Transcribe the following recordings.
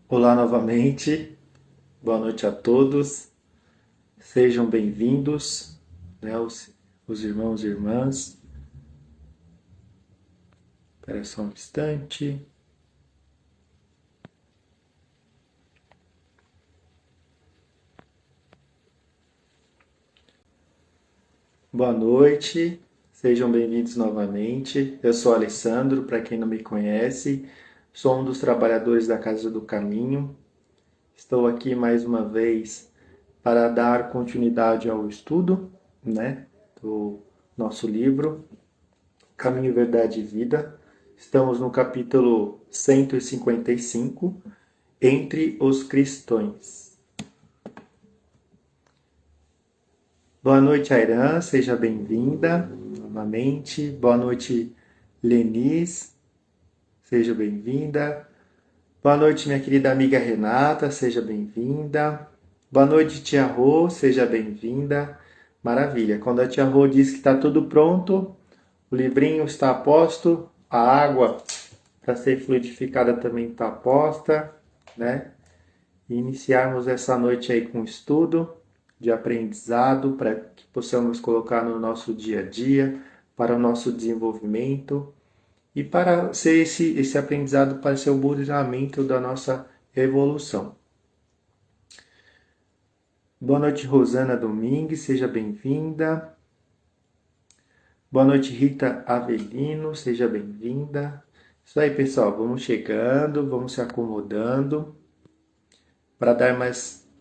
Olá novamente, boa noite a todos, sejam bem-vindos, né, os irmãos e irmãs. Espera só um instante. Boa noite, sejam bem-vindos novamente. Eu sou Alessandro, para quem não me conhece, sou um dos trabalhadores da Casa do Caminho. Estou aqui mais uma vez para dar continuidade ao estudo, né, do nosso livro Caminho, Verdade e Vida. Estamos no capítulo 155, Entre os Cristões. Boa noite, Airan, seja bem-vinda novamente. Boa noite, Lenis, seja bem-vinda. Boa noite, minha querida amiga Renata, seja bem-vinda. Boa noite, tia Rô, seja bem-vinda. Maravilha, quando a tia Rô diz que está tudo pronto, o livrinho está a posto, a água para ser fluidificada também está posta, né? E iniciarmos essa noite aí com estudo de aprendizado para que possamos colocar no nosso dia a dia, para o nosso desenvolvimento e para ser esse aprendizado para ser o burilhamento da nossa evolução. Boa noite, Rosana Domingues, seja bem-vinda. Boa noite, Rita Avelino, seja bem-vinda. Isso aí, pessoal, vamos chegando, vamos se acomodando para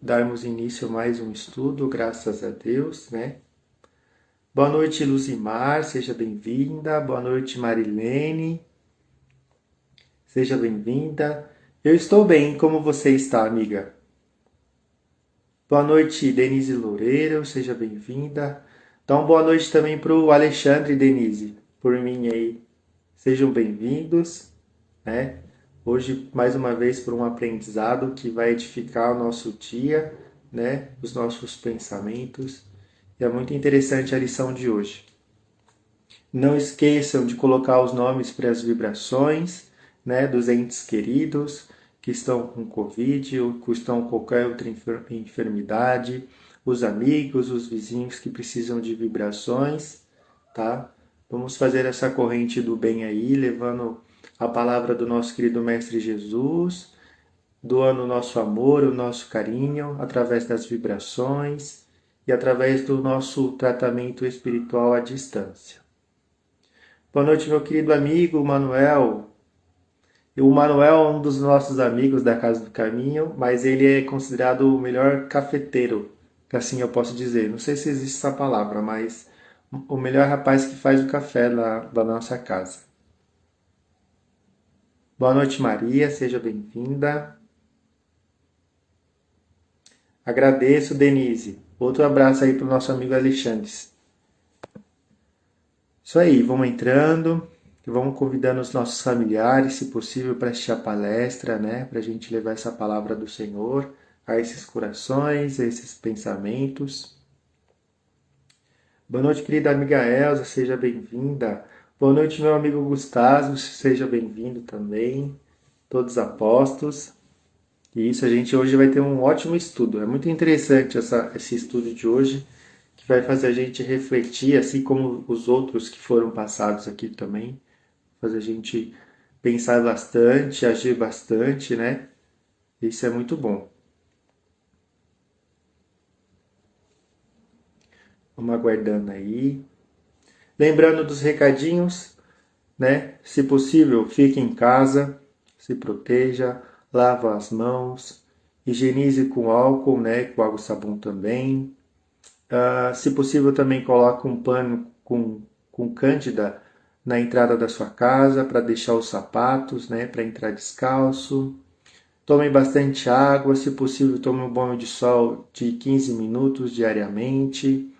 darmos início a mais um estudo, graças a Deus, né? Boa noite, Luzimar, seja bem-vinda. Boa noite, Marilene, seja bem-vinda. Eu estou bem, como você está, amiga? Boa noite, Denise Loureiro, seja bem-vinda. Então, boa noite também para o Alexandre e Denise, por mim aí. Sejam bem-vindos, né? Hoje, mais uma vez, por um aprendizado que vai edificar o nosso dia, né? Os nossos pensamentos. E é muito interessante a lição de hoje. Não esqueçam de colocar os nomes para as vibrações, né? Dos entes queridos que estão com Covid ou que estão com qualquer outra enfermidade, os amigos, os vizinhos que precisam de vibrações, tá? Vamos fazer essa corrente do bem aí, levando a palavra do nosso querido Mestre Jesus, doando o nosso amor, o nosso carinho, através das vibrações e através do nosso tratamento espiritual à distância. Boa noite, meu querido amigo Manuel. O Manuel é um dos nossos amigos da Casa do Caminho, mas ele é considerado o melhor cafeteiro, que assim eu posso dizer. Não sei se existe essa palavra, mas o melhor rapaz que faz o café lá da nossa casa. Boa noite, Maria, seja bem-vinda. Agradeço, Denise. Outro abraço aí para o nosso amigo Alexandre. Isso aí, vamos entrando, vamos convidando os nossos familiares, se possível, para assistir a palestra, né? Para a gente levar essa palavra do Senhor a esses corações, a esses pensamentos. Boa noite, querida amiga Elza, seja bem-vinda. Boa noite, meu amigo Gustavo, seja bem-vindo também. Todos apostos. E isso, a gente hoje vai ter um ótimo estudo. É muito interessante esse estudo de hoje, que vai fazer a gente refletir, assim como os outros que foram passados aqui também, fazer a gente pensar bastante, agir bastante, né? Isso é muito bom. Vamos aguardando aí. Lembrando dos recadinhos, né? Se possível, fique em casa, se proteja, lava as mãos, higienize com álcool, né? Com água e sabão também. Se possível, também coloque um pano com cândida na entrada da sua casa para deixar os sapatos, né? Para entrar descalço. Tome bastante água, se possível, tome um banho de sol de 15 minutos diariamente.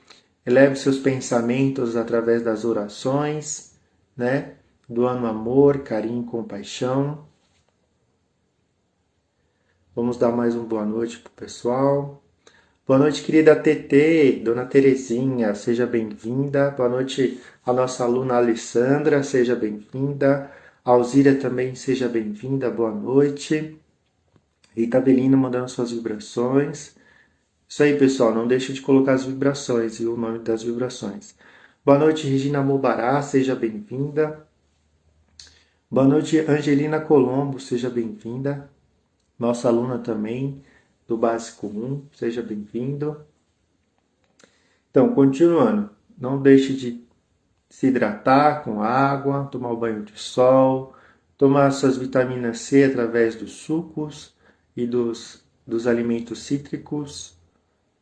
Eleve seus pensamentos através das orações, né? Doando amor, carinho e compaixão. Vamos dar mais uma boa noite pro pessoal. Boa noite, querida TT, Dona Terezinha, seja bem-vinda. Boa noite a nossa aluna Alessandra, seja bem-vinda. Alzira também, seja bem-vinda, boa noite. Rita Avelino mandando suas vibrações. Isso aí, pessoal, não deixe de colocar as vibrações e o nome das vibrações. Boa noite, Regina Mobará, seja bem-vinda. Boa noite, Angelina Colombo, seja bem-vinda. Nossa aluna também do Básico 1, seja bem-vindo. Então, continuando, não deixe de se hidratar com água, tomar o banho de sol, tomar suas vitaminas C através dos sucos e dos alimentos cítricos,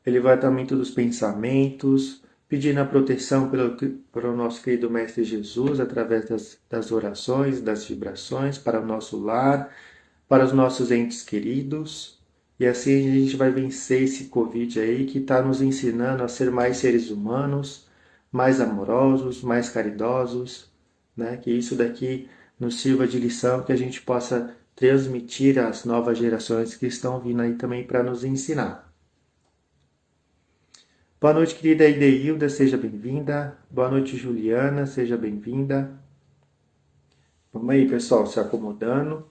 elevatamento dos pensamentos, pedindo a proteção para o nosso querido Mestre Jesus através das orações, das vibrações para o nosso lar, para os nossos entes queridos. E assim a gente vai vencer esse Covid aí que está nos ensinando a ser mais seres humanos, mais amorosos, mais caridosos, né? Que isso daqui nos sirva de lição, que a gente possa transmitir às novas gerações que estão vindo aí também para nos ensinar. Boa noite, querida Ideilda, seja bem-vinda. Boa noite, Juliana, seja bem-vinda. Vamos aí, pessoal, se acomodando.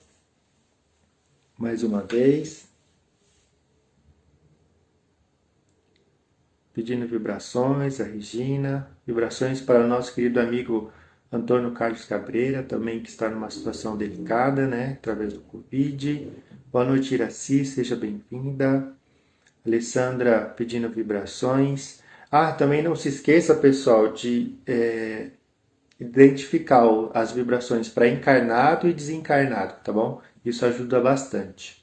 Mais uma vez. Pedindo vibrações, a Regina. Vibrações para o nosso querido amigo Antônio Carlos Cabreira, também que está numa situação delicada, né? Através do Covid. Boa noite, Iraci, seja bem-vinda. Alessandra pedindo vibrações. Também não se esqueça, pessoal, de identificar as vibrações para encarnado e desencarnado, tá bom? Isso ajuda bastante.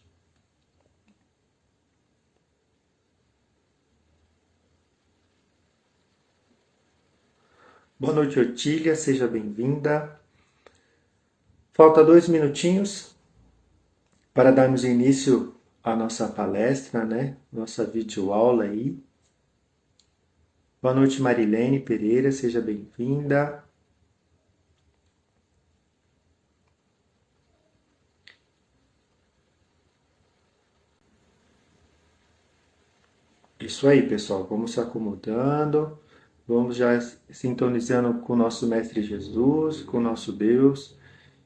Boa noite, Otília, seja bem-vinda. Falta 2 minutinhos para darmos início à nossa palestra, né? Nossa videoaula aí. Boa noite, Marilene Pereira, seja bem-vinda. Isso aí, pessoal, vamos se acomodando, vamos já sintonizando com o nosso Mestre Jesus, com o nosso Deus,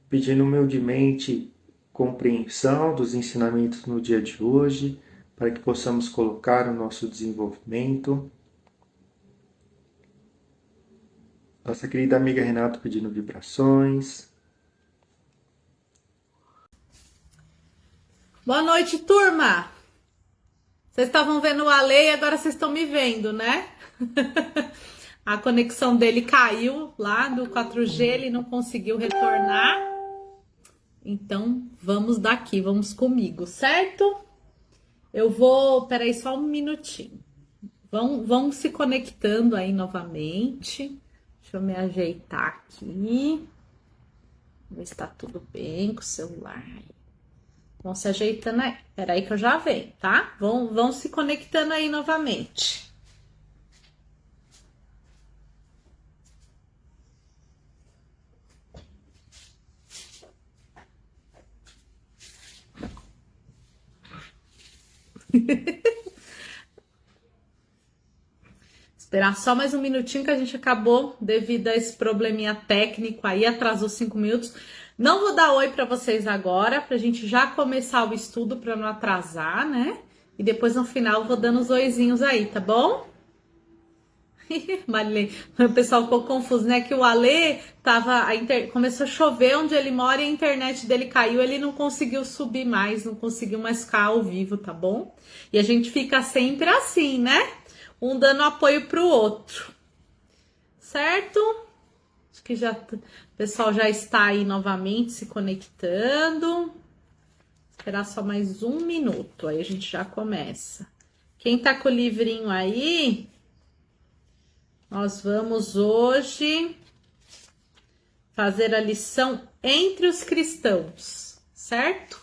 pedindo humildemente compreensão dos ensinamentos no dia de hoje, para que possamos colocar o nosso desenvolvimento. Nossa querida amiga Renata pedindo vibrações. Boa noite, turma! Vocês estavam vendo o Ale e agora vocês estão me vendo, né? A conexão dele caiu lá do 4G, ele não conseguiu retornar. Então, vamos daqui, vamos comigo, certo? Eu vou... Peraí, só um minutinho. Vão se conectando aí novamente. Deixa eu me ajeitar aqui. Ver se tá tudo bem com o celular. Vão se ajeitando aí. Peraí que eu já venho, tá? Vão se conectando aí novamente. Esperar só mais um minutinho que a gente acabou devido a esse probleminha técnico aí, atrasou 5 minutos. Não vou dar oi para vocês agora, pra gente já começar o estudo para não atrasar, né? E depois no final vou dando os oizinhos aí, tá bom? Marilene, o pessoal ficou confuso, né? Que o Ale começou a chover onde ele mora e a internet dele caiu, ele não conseguiu subir mais, não conseguiu mais ficar ao vivo, tá bom? E a gente fica sempre assim, né? Um dando apoio pro outro, certo? Acho que o pessoal já está aí novamente se conectando. Esperar só mais um minuto, aí a gente já começa. Quem tá com o livrinho aí, nós vamos hoje fazer a lição entre os cristãos, certo?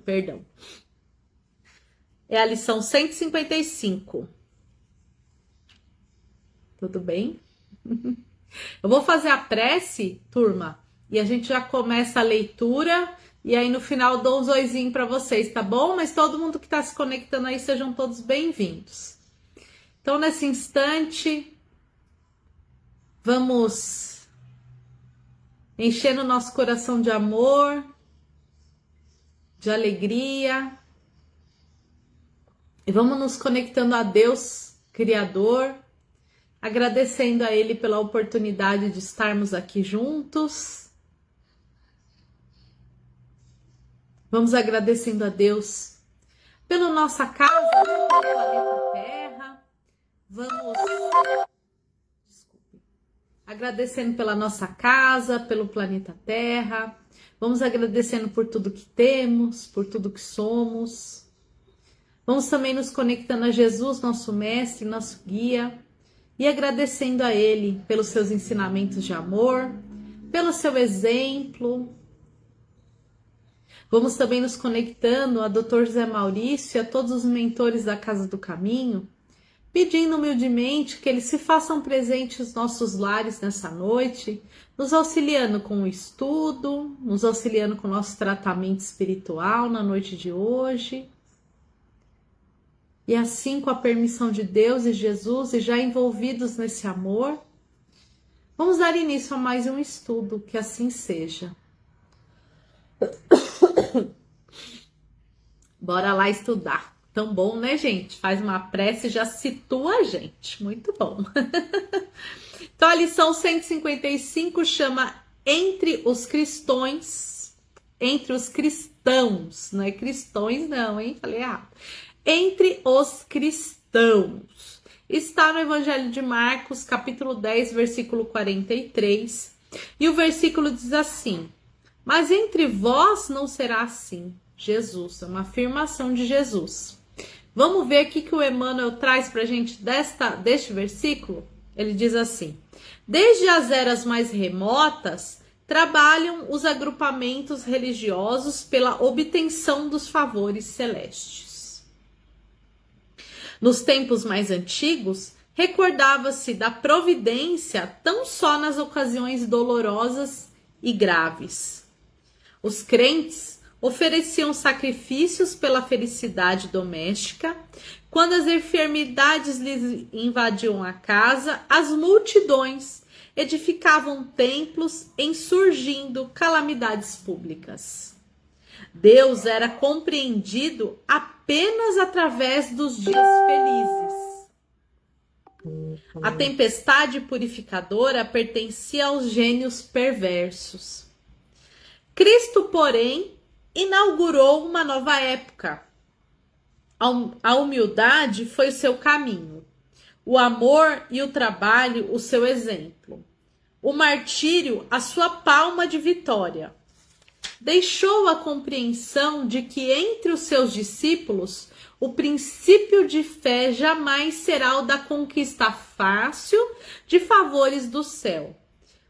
Perdão. É a lição 155. Tudo bem? Eu vou fazer a prece, turma, e a gente já começa a leitura, e aí no final dou um oizinho para vocês, tá bom? Mas todo mundo que está se conectando aí, sejam todos bem-vindos. Então, nesse instante, vamos enchendo o nosso coração de amor, de alegria. E vamos nos conectando a Deus, Criador, agradecendo a Ele pela oportunidade de estarmos aqui juntos. Vamos agradecendo a Deus pela nossa casa, pelo planeta Terra. Vamos agradecendo pela nossa casa, pelo planeta Terra. Vamos agradecendo por tudo que temos, por tudo que somos. Vamos também nos conectando a Jesus, nosso mestre, nosso guia, e agradecendo a Ele pelos seus ensinamentos de amor, pelo seu exemplo. Vamos também nos conectando a Dr. José Maurício e a todos os mentores da Casa do Caminho, pedindo humildemente que eles se façam presentes nos nossos lares nessa noite, nos auxiliando com o estudo, nos auxiliando com o nosso tratamento espiritual na noite de hoje. E assim, com a permissão de Deus e Jesus, e já envolvidos nesse amor, vamos dar início a mais um estudo, que assim seja. Bora lá estudar. Tão bom, né, gente? Faz uma prece e já situa a gente. Muito bom. Então, a lição 155 chama Entre os Cristões. Entre os cristãos. Não é cristões, não, hein? Falei errado. Entre os cristãos. Está no Evangelho de Marcos, capítulo 10, versículo 43. E o versículo diz assim: mas entre vós não será assim. Jesus, é uma afirmação de Jesus. Vamos ver o que o Emmanuel traz para a gente deste versículo? Ele diz assim: desde as eras mais remotas, trabalham os agrupamentos religiosos pela obtenção dos favores celestes. Nos tempos mais antigos, recordava-se da providência tão só nas ocasiões dolorosas e graves. Os crentes ofereciam sacrifícios pela felicidade doméstica. Quando as enfermidades lhes invadiam a casa, as multidões edificavam templos insurgindo calamidades públicas. Deus era compreendido apenas através dos dias felizes. A tempestade purificadora pertencia aos gênios perversos. Cristo, porém, inaugurou uma nova época. A humildade foi o seu caminho, o amor e o trabalho o seu exemplo, o martírio a sua palma de vitória. Deixou a compreensão de que entre os seus discípulos o princípio de fé jamais será o da conquista fácil de favores do céu,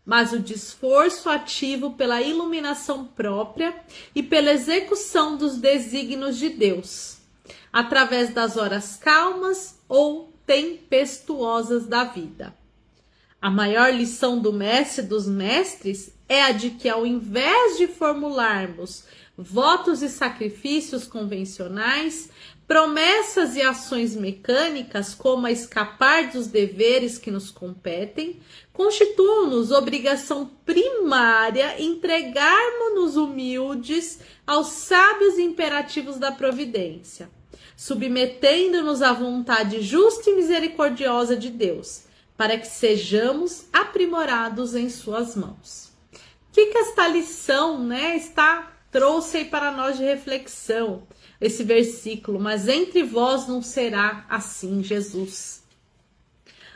mas o de esforço ativo pela iluminação própria e pela execução dos desígnios de Deus, através das horas calmas ou tempestuosas da vida. A maior lição do mestre dos mestres é a de que, ao invés de formularmos votos e sacrifícios convencionais, promessas e ações mecânicas, como a escapar dos deveres que nos competem, constituam-nos obrigação primária entregarmos-nos humildes aos sábios imperativos da providência, submetendo-nos à vontade justa e misericordiosa de Deus, para que sejamos aprimorados em suas mãos. O que esta lição, trouxe aí para nós de reflexão? Esse versículo: mas entre vós não será assim, Jesus.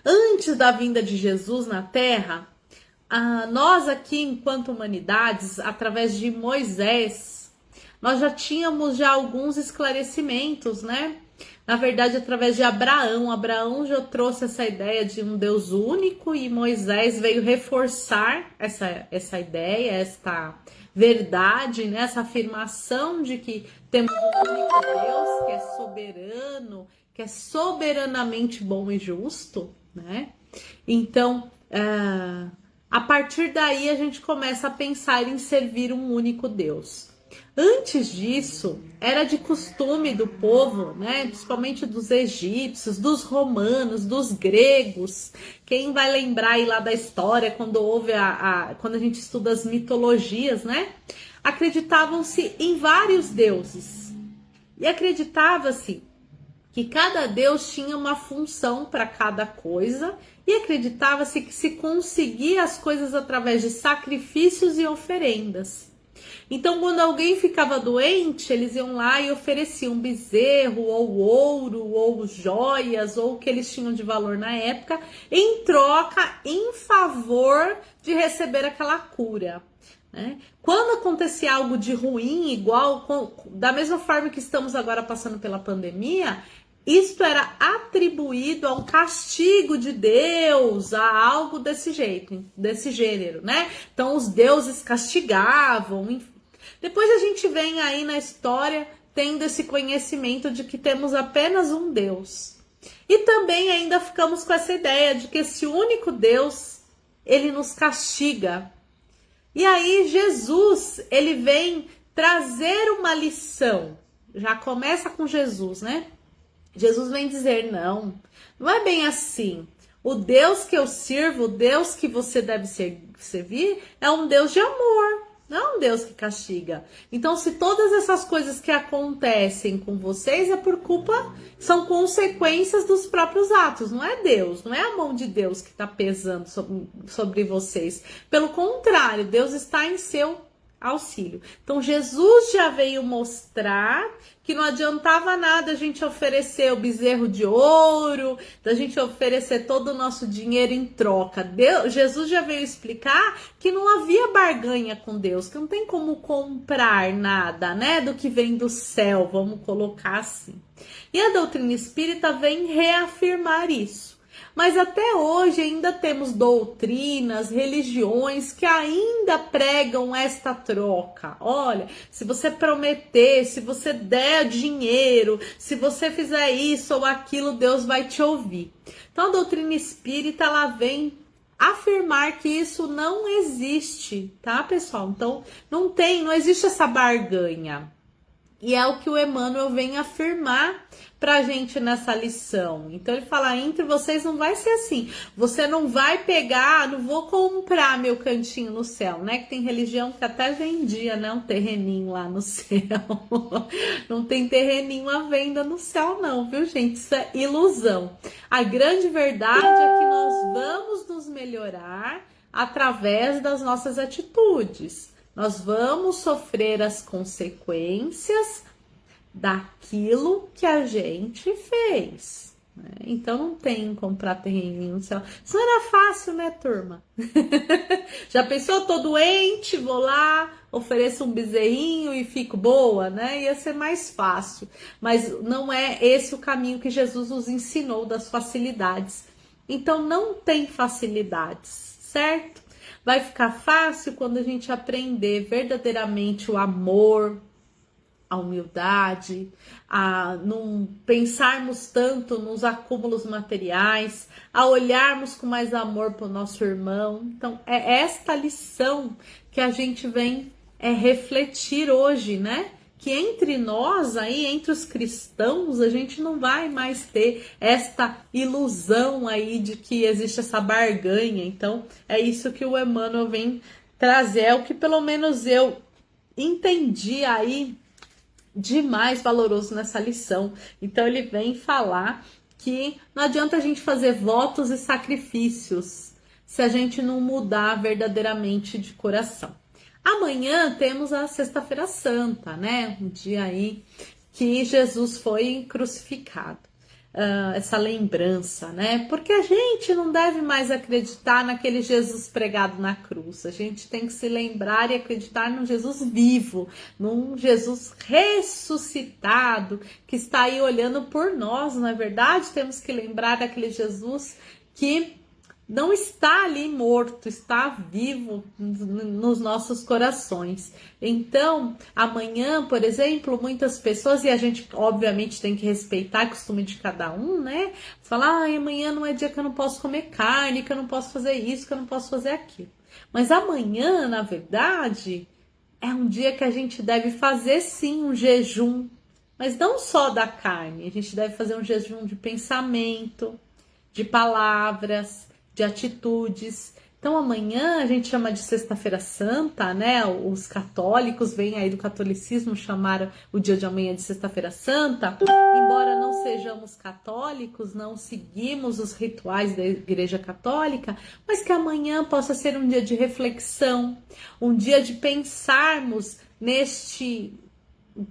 Antes da vinda de Jesus na Terra, nós aqui, enquanto humanidades, através de Moisés, nós já tínhamos alguns esclarecimentos, né? Na verdade, através de Abraão. Abraão já trouxe essa ideia de um Deus único e Moisés veio reforçar essa ideia, esta verdade, né? Essa afirmação de que temos um único Deus que é soberano, que é soberanamente bom e justo, né? Então, a partir daí a gente começa a pensar em servir um único Deus. Antes disso, era de costume do povo, né, principalmente dos egípcios, dos romanos, dos gregos. Quem vai lembrar aí lá da história, quando houve quando a gente estuda as mitologias, né? Acreditavam-se em vários deuses. E acreditava-se que cada deus tinha uma função para cada coisa, e acreditava-se que se conseguia as coisas através de sacrifícios e oferendas. Então, quando alguém ficava doente, eles iam lá e ofereciam um bezerro, ou ouro, ou joias, ou o que eles tinham de valor na época, em troca, em favor de receber aquela cura. Quando acontecia algo de ruim, da mesma forma que estamos agora passando pela pandemia, isto era atribuído a um castigo de Deus, a algo desse jeito, desse gênero, né? Então os deuses castigavam. Depois a gente vem aí na história tendo esse conhecimento de que temos apenas um Deus. E também ainda ficamos com essa ideia de que esse único Deus, ele nos castiga. E aí Jesus, ele vem trazer uma lição. Já começa com Jesus, né? Jesus vem dizer, não é bem assim. O Deus que eu sirvo, o Deus que você deve servir, é um Deus de amor, não é um Deus que castiga. Então, se todas essas coisas que acontecem com vocês são consequências dos próprios atos, não é Deus, não é a mão de Deus que está pesando sobre vocês. Pelo contrário, Deus está em seu auxílio. Então Jesus já veio mostrar que não adiantava nada a gente oferecer o bezerro de ouro, da gente oferecer todo o nosso dinheiro em troca. Jesus já veio explicar que não havia barganha com Deus, que não tem como comprar nada, né, do que vem do céu, vamos colocar assim. E a doutrina espírita vem reafirmar isso. Mas até hoje ainda temos doutrinas, religiões que ainda pregam esta troca. Olha, se você prometer, se você der dinheiro, se você fizer isso ou aquilo, Deus vai te ouvir. Então a doutrina espírita, ela vem afirmar que isso não existe, tá, pessoal? Então não existe essa barganha. E é o que o Emmanuel vem afirmar pra gente nessa lição. Então ele fala, entre vocês não vai ser assim. Você não vai pegar, não vou comprar meu cantinho no céu, né? Que tem religião que até vendia, né? Um terreninho lá no céu. Não tem terreninho à venda no céu não, viu, gente? Isso é ilusão. A grande verdade é que nós vamos nos melhorar através das nossas atitudes. Nós vamos sofrer as consequências daquilo que a gente fez. Né? Então não tem comprar terreninho no céu. Isso não era fácil, né, turma? Já pensou? Tô doente, vou lá, ofereço um bezerrinho e fico boa, né? Ia ser mais fácil. Mas não é esse o caminho que Jesus nos ensinou das facilidades. Então não tem facilidades, certo? Vai ficar fácil quando a gente aprender verdadeiramente o amor, a humildade, a não pensarmos tanto nos acúmulos materiais, a olharmos com mais amor para o nosso irmão. Então, é esta lição que a gente vem refletir hoje, né? Que entre nós aí, entre os cristãos, a gente não vai mais ter esta ilusão aí de que existe essa barganha. Então, é isso que o Emmanuel vem trazer, é o que pelo menos eu entendi aí de mais valoroso nessa lição. Então, ele vem falar que não adianta a gente fazer votos e sacrifícios se a gente não mudar verdadeiramente de coração. Amanhã temos a Sexta-feira Santa, né? Um dia aí que Jesus foi crucificado. Essa lembrança, né? Porque a gente não deve mais acreditar naquele Jesus pregado na cruz. A gente tem que se lembrar e acreditar num Jesus vivo, num Jesus ressuscitado, que está aí olhando por nós, não é verdade? Temos que lembrar daquele Jesus que não está ali morto, está vivo nos nossos corações. Então, amanhã, por exemplo, muitas pessoas, e a gente obviamente tem que respeitar o costume de cada um, né? Falar, amanhã não é dia que eu não posso comer carne, que eu não posso fazer isso, que eu não posso fazer aquilo. Mas amanhã, na verdade, é um dia que a gente deve fazer sim um jejum, mas não só da carne, a gente deve fazer um jejum de pensamento, de palavras, de atitudes. Então amanhã a gente chama de Sexta-feira Santa, né? Os católicos vêm aí do catolicismo chamaram o dia de amanhã de Sexta-feira Santa. Embora não sejamos católicos, não seguimos os rituais da Igreja Católica, mas que amanhã possa ser um dia de reflexão, um dia de pensarmos neste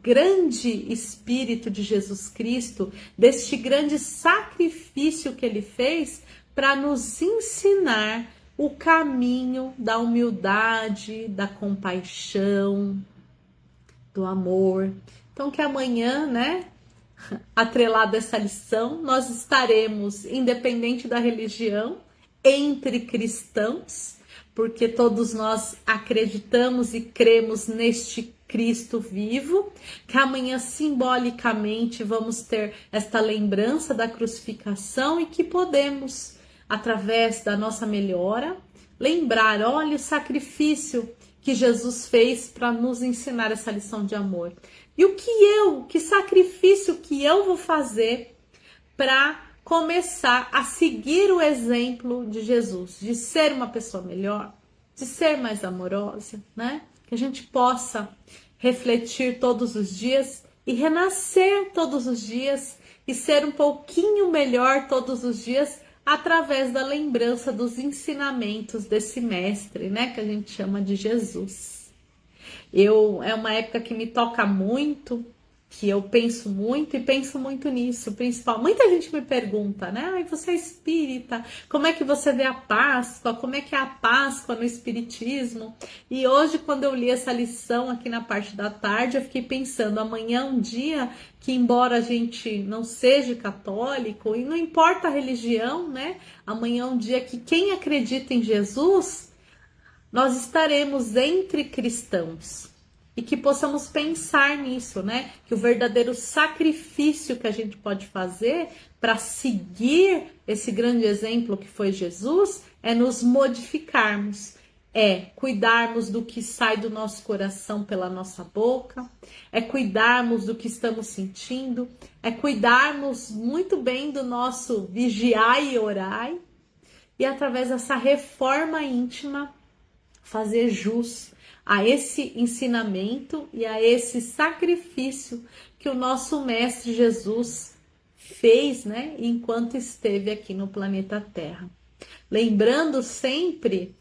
grande Espírito de Jesus Cristo, deste grande sacrifício que ele fez para nos ensinar o caminho da humildade, da compaixão, do amor. Então que amanhã, né, atrelado a essa lição, nós estaremos, independente da religião, entre cristãos, porque todos nós acreditamos e cremos neste Cristo vivo, que amanhã simbolicamente vamos ter esta lembrança da crucificação e que podemos, através da nossa melhora, lembrar, olha o sacrifício que Jesus fez para nos ensinar essa lição de amor. E que sacrifício que eu vou fazer para começar a seguir o exemplo de Jesus, de ser uma pessoa melhor, de ser mais amorosa, né? Que a gente possa refletir todos os dias e renascer todos os dias e ser um pouquinho melhor todos os dias através da lembrança dos ensinamentos desse mestre, né? Que a gente chama de Jesus. É uma época que me toca muito, que eu penso muito e penso muito nisso, principal. Muita gente me pergunta, né? Ai, você é espírita, como é que você vê a Páscoa? Como é que é a Páscoa no espiritismo? E hoje, quando eu li essa lição aqui na parte da tarde, eu fiquei pensando, amanhã é um dia que, embora a gente não seja católico, e não importa a religião, né? Amanhã é um dia que quem acredita em Jesus, nós estaremos entre cristãos. E que possamos pensar nisso, né? Que o verdadeiro sacrifício que a gente pode fazer para seguir esse grande exemplo que foi Jesus é nos modificarmos, é cuidarmos do que sai do nosso coração pela nossa boca, é cuidarmos do que estamos sentindo, é cuidarmos muito bem do nosso vigiai e orai, e através dessa reforma íntima fazer jus a esse ensinamento e a esse sacrifício que o nosso Mestre Jesus fez, né, enquanto esteve aqui no planeta Terra. Lembrando sempre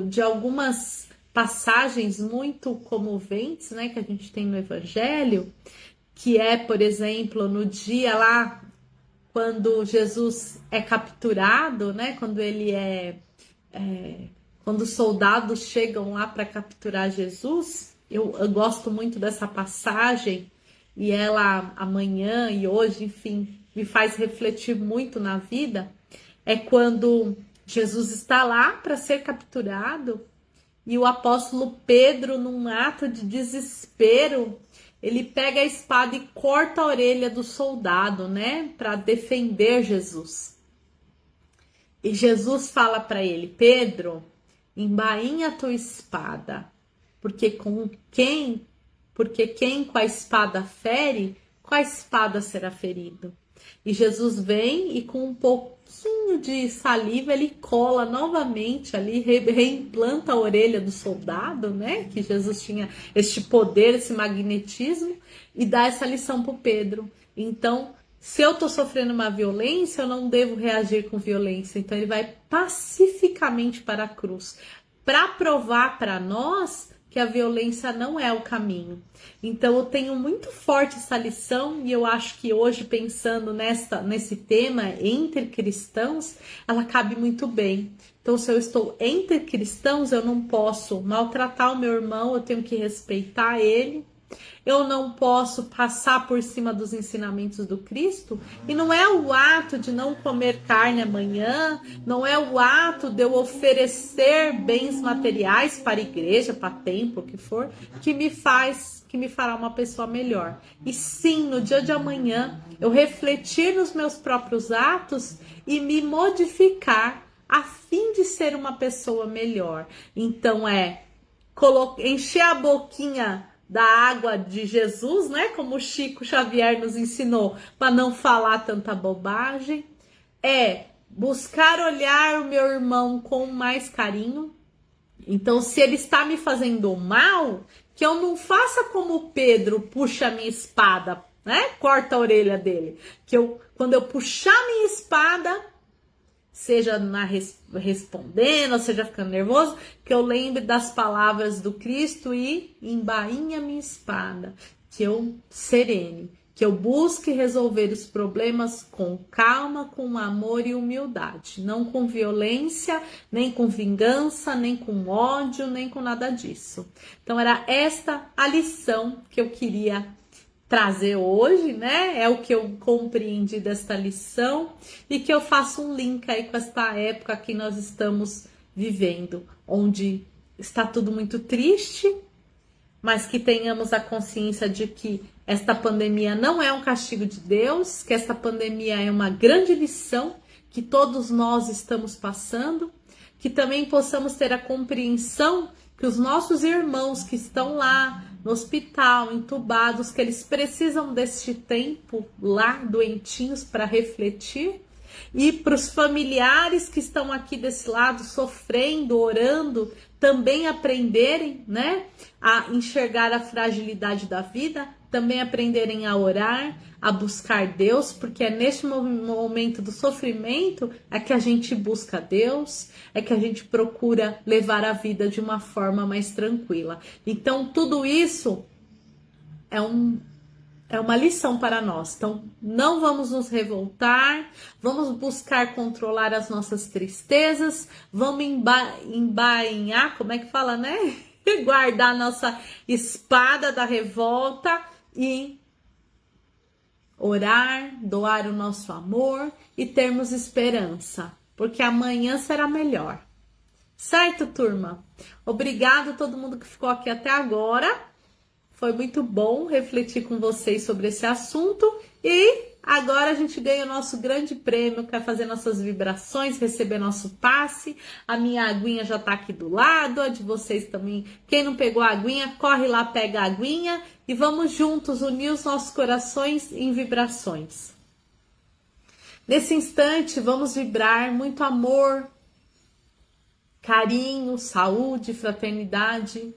de algumas passagens muito comoventes, né, que a gente tem no Evangelho, que é, por exemplo, no dia lá, quando Jesus é capturado, né, quando ele quando os soldados chegam lá para capturar Jesus, eu gosto muito dessa passagem e ela amanhã e hoje, enfim, me faz refletir muito na vida. É quando Jesus está lá para ser capturado e o apóstolo Pedro, num ato de desespero, ele pega a espada e corta a orelha do soldado, né, para defender Jesus. E Jesus fala para ele, Pedro, embainha a tua espada, porque quem com a espada fere, com a espada será ferido. E Jesus vem e com um pouquinho de saliva ele cola novamente ali, reimplanta a orelha do soldado, né? Que Jesus tinha este poder, esse magnetismo, e dá essa lição para o Pedro. Então, se eu estou sofrendo uma violência, eu não devo reagir com violência. Então ele vai pacificamente para a cruz, para provar para nós que a violência não é o caminho. Então eu tenho muito forte essa lição e eu acho que hoje, pensando nesse tema entre cristãos, ela cabe muito bem. Então, se eu estou entre cristãos, eu não posso maltratar o meu irmão, eu tenho que respeitar ele. Eu não posso passar por cima dos ensinamentos do Cristo, e não é o ato de não comer carne amanhã, não é o ato de eu oferecer bens materiais para a igreja, para templo, o que for, que me fará uma pessoa melhor. E sim, no dia de amanhã, eu refletir nos meus próprios atos e me modificar a fim de ser uma pessoa melhor. Então encher a boquinha da água de Jesus, né? Como o Chico Xavier nos ensinou, para não falar tanta bobagem. É buscar olhar o meu irmão com mais carinho. Então, se ele está me fazendo mal, que eu não faça como Pedro, puxa a minha espada, né? Corta a orelha dele. Quando eu puxar minha espada, seja respondendo, seja ficando nervoso, que eu lembre das palavras do Cristo e embainha minha espada, que eu serene, que eu busque resolver os problemas com calma, com amor e humildade, não com violência, nem com vingança, nem com ódio, nem com nada disso. Então era esta a lição que eu queria trazer hoje, né? É o que eu compreendi desta lição e que eu faço um link aí com esta época que nós estamos vivendo, onde está tudo muito triste, mas que tenhamos a consciência de que esta pandemia não é um castigo de Deus, que esta pandemia é uma grande lição que todos nós estamos passando, que também possamos ter a compreensão que os nossos irmãos que estão lá no hospital, entubados, que eles precisam deste tempo lá, doentinhos, para refletir. E para os familiares que estão aqui desse lado, sofrendo, orando, também aprenderem, né, a enxergar a fragilidade da vida, também aprenderem a orar, a buscar Deus, porque é neste momento do sofrimento é que a gente busca Deus, é que a gente procura levar a vida de uma forma mais tranquila. Então, tudo isso é uma lição para nós. Então, não vamos nos revoltar, vamos buscar controlar as nossas tristezas, vamos embainhar, como é que fala, né? Guardar nossa espada da revolta e orar, doar o nosso amor e termos esperança, porque amanhã será melhor. Certo, turma? Obrigado a todo mundo que ficou aqui até agora. Foi muito bom refletir com vocês sobre esse assunto e agora a gente ganha o nosso grande prêmio, que é fazer nossas vibrações, receber nosso passe. A minha aguinha já tá aqui do lado, a de vocês também. Quem não pegou a aguinha, corre lá, pega a aguinha e vamos juntos unir os nossos corações em vibrações. Nesse instante, vamos vibrar muito amor, carinho, saúde, fraternidade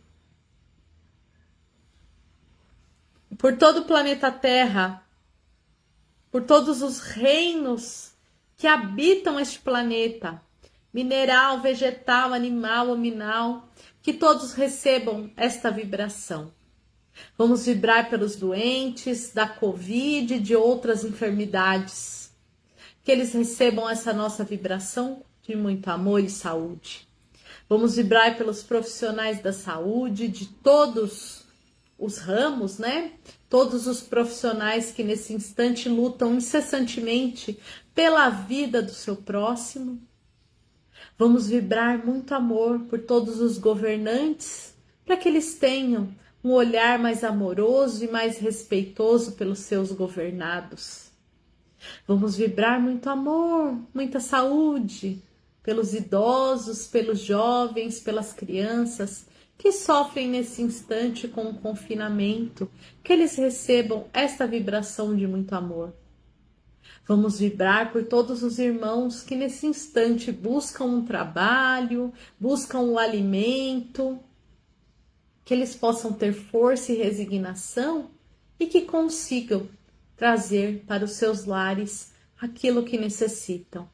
por todo o planeta Terra, por todos os reinos que habitam este planeta, mineral, vegetal, animal, hominal, que todos recebam esta vibração. Vamos vibrar pelos doentes da Covid e de outras enfermidades, que eles recebam essa nossa vibração de muito amor e saúde. Vamos vibrar pelos profissionais da saúde, de todos os ramos, né? Todos os profissionais que nesse instante lutam incessantemente pela vida do seu próximo. Vamos vibrar muito amor por todos os governantes, para que eles tenham um olhar mais amoroso e mais respeitoso pelos seus governados. Vamos vibrar muito amor, muita saúde pelos idosos, pelos jovens, pelas crianças que sofrem nesse instante com o confinamento, que eles recebam esta vibração de muito amor. Vamos vibrar por todos os irmãos que nesse instante buscam um trabalho, buscam o alimento, que eles possam ter força e resignação e que consigam trazer para os seus lares aquilo que necessitam.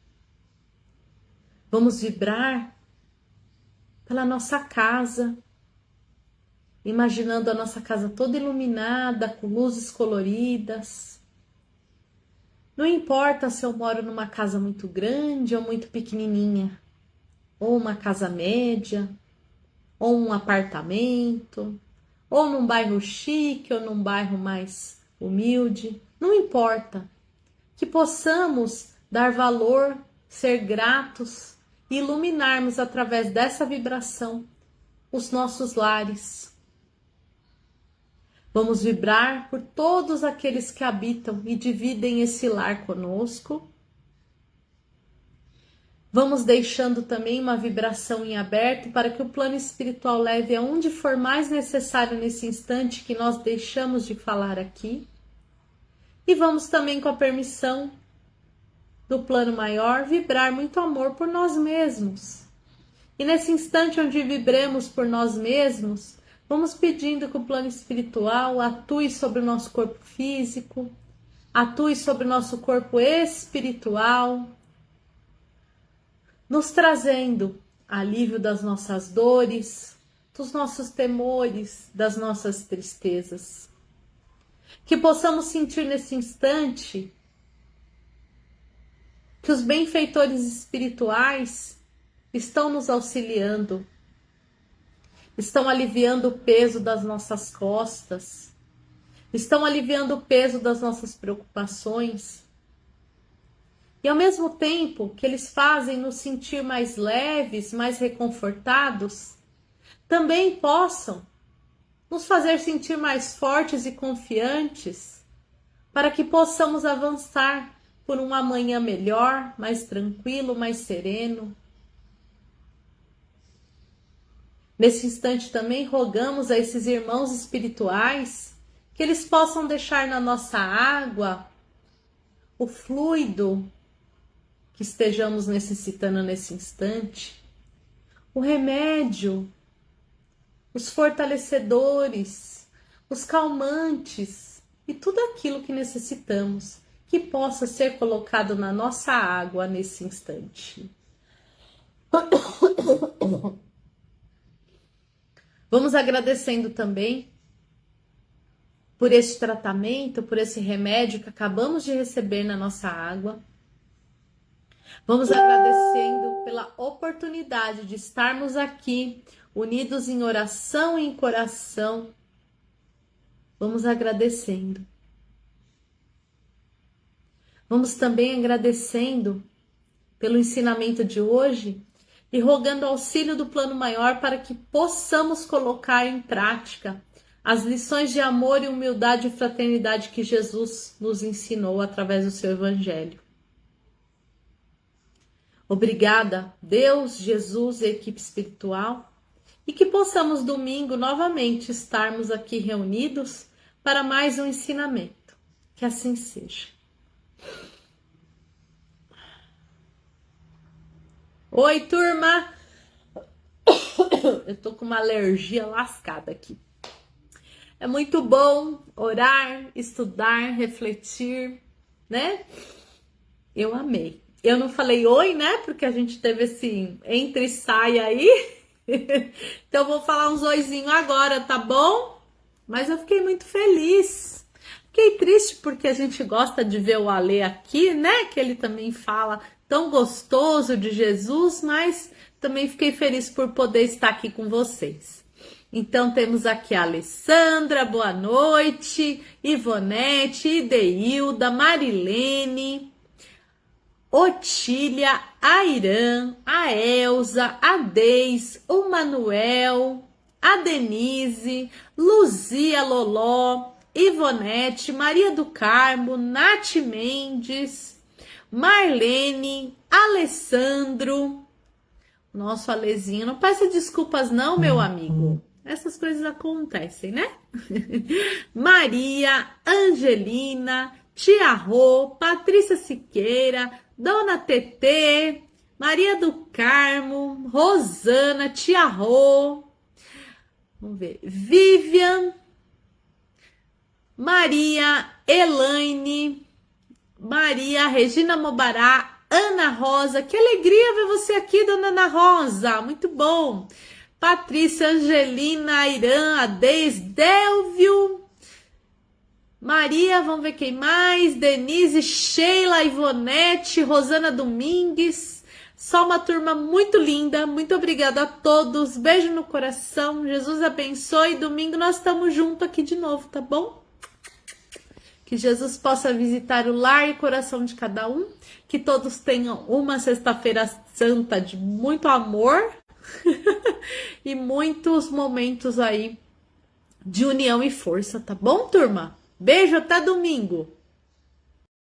Vamos vibrar pela nossa casa, imaginando a nossa casa toda iluminada, com luzes coloridas. Não importa se eu moro numa casa muito grande ou muito pequenininha, ou uma casa média, ou um apartamento, ou num bairro chique, ou num bairro mais humilde. Não importa. Que possamos dar valor, ser gratos e iluminarmos através dessa vibração os nossos lares. Vamos vibrar por todos aqueles que habitam e dividem esse lar conosco. Vamos deixando também uma vibração em aberto para que o plano espiritual leve aonde for mais necessário nesse instante que nós deixamos de falar aqui. E vamos também, com a permissão do plano maior, vibrar muito amor por nós mesmos. E nesse instante onde vibremos por nós mesmos, vamos pedindo que o plano espiritual atue sobre o nosso corpo físico, atue sobre o nosso corpo espiritual, nos trazendo alívio das nossas dores, dos nossos temores, das nossas tristezas. Que possamos sentir nesse instante que os benfeitores espirituais estão nos auxiliando, estão aliviando o peso das nossas costas, estão aliviando o peso das nossas preocupações. E ao mesmo tempo que eles fazem nos sentir mais leves, mais reconfortados, também possam nos fazer sentir mais fortes e confiantes, para que possamos avançar por um amanhã melhor, mais tranquilo, mais sereno. Nesse instante também rogamos a esses irmãos espirituais que eles possam deixar na nossa água o fluido que estejamos necessitando nesse instante, o remédio, os fortalecedores, os calmantes e tudo aquilo que necessitamos que possa ser colocado na nossa água nesse instante. Vamos agradecendo também por esse tratamento, por esse remédio que acabamos de receber na nossa água. Vamos agradecendo pela oportunidade de estarmos aqui, unidos em oração e em coração. Vamos agradecendo. Vamos também agradecendo pelo ensinamento de hoje e rogando auxílio do plano maior para que possamos colocar em prática as lições de amor e humildade e fraternidade que Jesus nos ensinou através do seu evangelho. Obrigada, Deus, Jesus e equipe espiritual, e que possamos domingo novamente estarmos aqui reunidos para mais um ensinamento. Que assim seja. Oi, turma! Eu tô com uma alergia lascada aqui. É muito bom orar, estudar, refletir, né? Eu amei. Eu não falei oi, né? Porque a gente teve esse entra e sai aí. Então eu vou falar uns oizinhos agora, tá bom? Mas eu fiquei muito feliz. Fiquei triste porque a gente gosta de ver o Alê aqui, né? Que ele também fala tão gostoso de Jesus, mas também fiquei feliz por poder estar aqui com vocês. Então temos aqui a Alessandra, boa noite, Ivonete, Ideilda, Marilene, Otília, a Irã, a Elza, a Deis, o Manuel, a Denise, Luzia Loló, Ivonete, Maria do Carmo, Nath Mendes, Marlene, Alessandro. Nosso Alezinho, não peça desculpas não, meu amigo. Essas coisas acontecem, né? Maria, Angelina, Tia Rô, Patrícia Siqueira, Dona Tetê, Maria do Carmo, Rosana, Tia Rô, vamos ver, Vivian, Maria, Elaine, Maria, Regina Mobará, Ana Rosa, que alegria ver você aqui, dona Ana Rosa, muito bom. Patrícia, Angelina, Irã, Adeis, Delvio, Maria, vamos ver quem mais, Denise, Sheila, Ivonete, Rosana Domingues, só uma turma muito linda, muito obrigada a todos, beijo no coração, Jesus abençoe, domingo nós estamos juntos aqui de novo, tá bom? Que Jesus possa visitar o lar e o coração de cada um, que todos tenham uma sexta-feira santa de muito amor e muitos momentos aí de união e força, tá bom, turma? Beijo, até domingo!